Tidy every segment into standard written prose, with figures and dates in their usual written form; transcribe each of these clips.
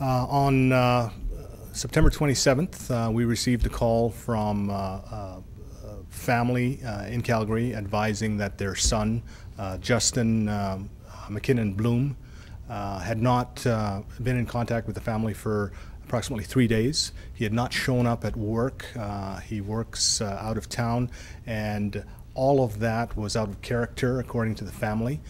On September 27th, we received a call from a family in Calgary advising that their son, Justin McKinnon-Blomme, had not been in contact with the family for approximately 3 days. He had not shown up at work. He works out of town, and all of that was out of character, according to the family.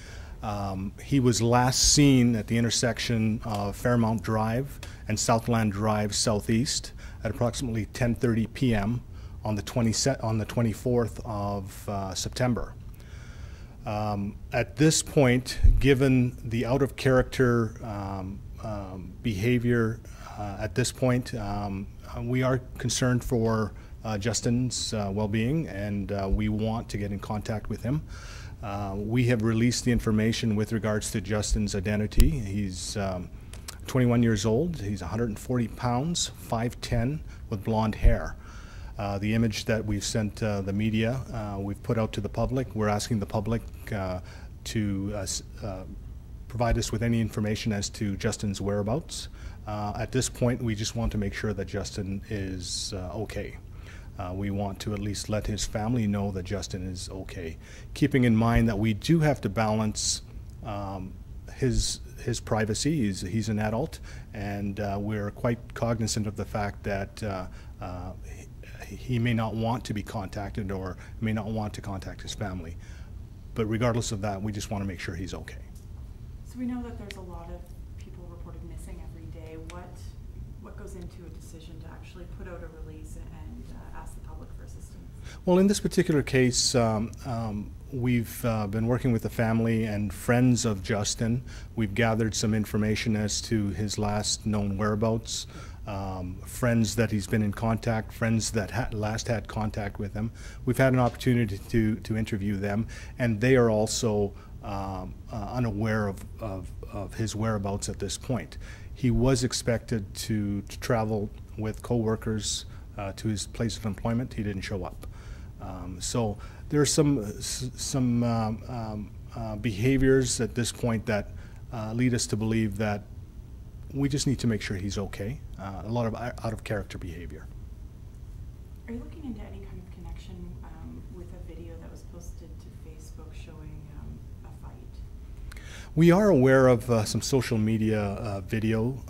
He was last seen at the intersection of Fairmount Drive and Southland Drive Southeast at approximately 10:30 p.m. on the 24th of September. At this point, given the out of character behavior at this point, we are concerned for Justin's well-being, and we want to get in contact with him. We have released the information with regards to Justin's identity. He's 21 years old. He's 140 pounds, 5'10", with blonde hair. The image that we've sent the media, we've put out to the public. We're asking the public to provide us with any information as to Justin's whereabouts. At this point, we just want to make sure that Justin is okay. We want to at least let his family know that Justin is okay, keeping in mind that we do have to balance his privacy. He's an adult, and we're quite cognizant of the fact that he may not want to be contacted or may not want to contact his family. But regardless of that, we just want to make sure he's okay. So we know that there's a lot of people reported missing every day. What goes into a decision to actually put out a release and ask the public for assistance? Well, in this particular case, we've been working with the family and friends of Justin. We've gathered some information as to his last known whereabouts, friends that he's been in contact, friends that last had contact with him. We've had an opportunity to interview them, and they are also unaware of his whereabouts at this point. He was expected to travel with co-workers to his place of employment. He didn't show up. So there are some behaviors at this point that lead us to believe that we just need to make sure he's okay. A lot of out of character behavior. Are you looking into any kind of connection with a video that was posted to Facebook showing a fight? We are aware of some social media video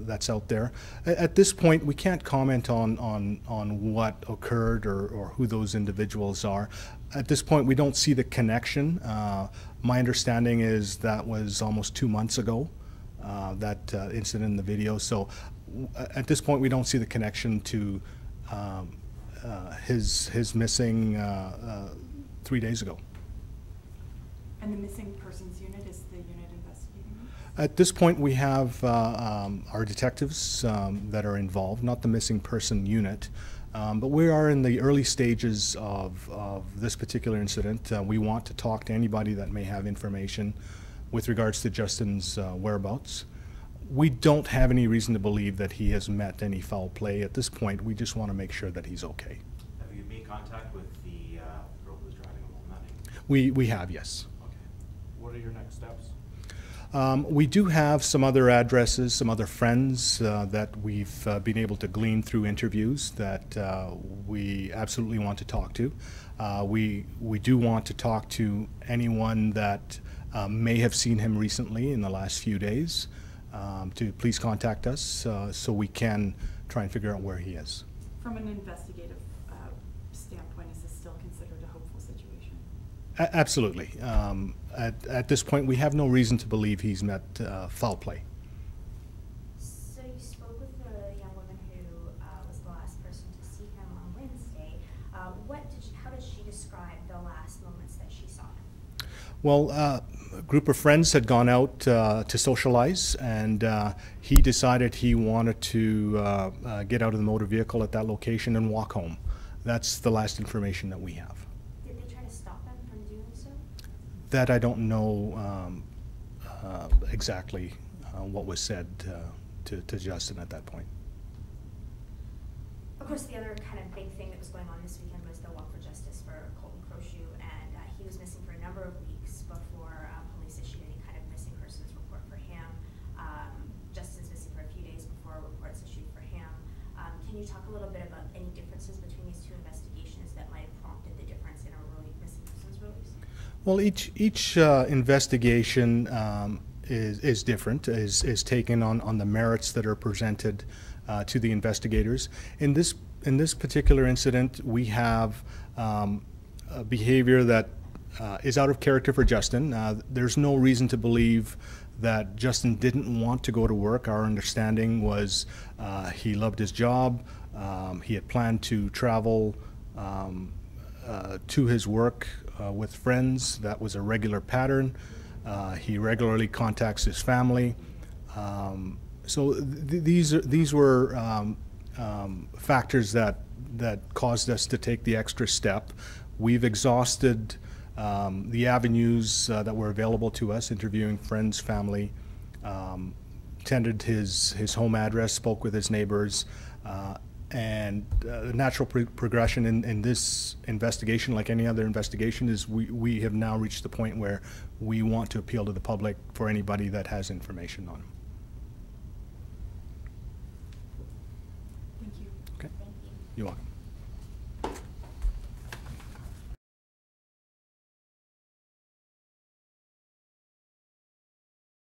that's out there. At this point, we can't comment on what occurred or who those individuals are. At this point, we don't see the connection. My understanding is that was almost 2 months ago, that incident in the video. So at this point, we don't see the connection to his missing 3 days ago. And the missing persons unit, is the unit investigating this? At this point, we have our detectives that are involved, not the missing person unit, but we are in the early stages of this particular incident. We want to talk to anybody that may have information with regards to Justin's whereabouts. We don't have any reason to believe that he has met any foul play at this point. We just want to make sure that he's okay. Have you made contact with the girl who was driving him home that night? We have, yes. What are your next steps? We do have some other addresses, some other friends that we've been able to glean through interviews that we absolutely want to talk to. We do want to talk to anyone that may have seen him recently in the last few days to please contact us so we can try and figure out where he is. From an investigative standpoint, is this still considered a hopeful situation? Absolutely. At this point, we have no reason to believe he's met foul play. So you spoke with the young woman who was the last person to see him on Wednesday. How does she describe the last moments that she saw him? Well, a group of friends had gone out to socialize, and he decided he wanted to get out of the motor vehicle at that location and walk home. That's the last information that we have. That I don't know exactly what was said to Justin at that point. Of course, the other kind of big thing that was going on this weekend was the Walk for Justice for Colton Croshoe, and he was missing for a number of weeks before police issued any kind of missing persons report for him. Well, each investigation is different, is taken on the merits that are presented to the investigators. In this particular incident, we have a behavior that is out of character for Justin. There's no reason to believe that Justin didn't want to go to work. Our understanding was he loved his job. He had planned to travel to his work with friends. That was a regular pattern. He regularly contacts his family. So these were factors that caused us to take the extra step. We've exhausted the avenues that were available to us, interviewing friends, family, attended his home address, spoke with his neighbors, and the natural progression in this investigation, like any other investigation, is we have now reached the point where we want to appeal to the public for anybody that has information on him. Thank you. Okay. Thank you. You're welcome.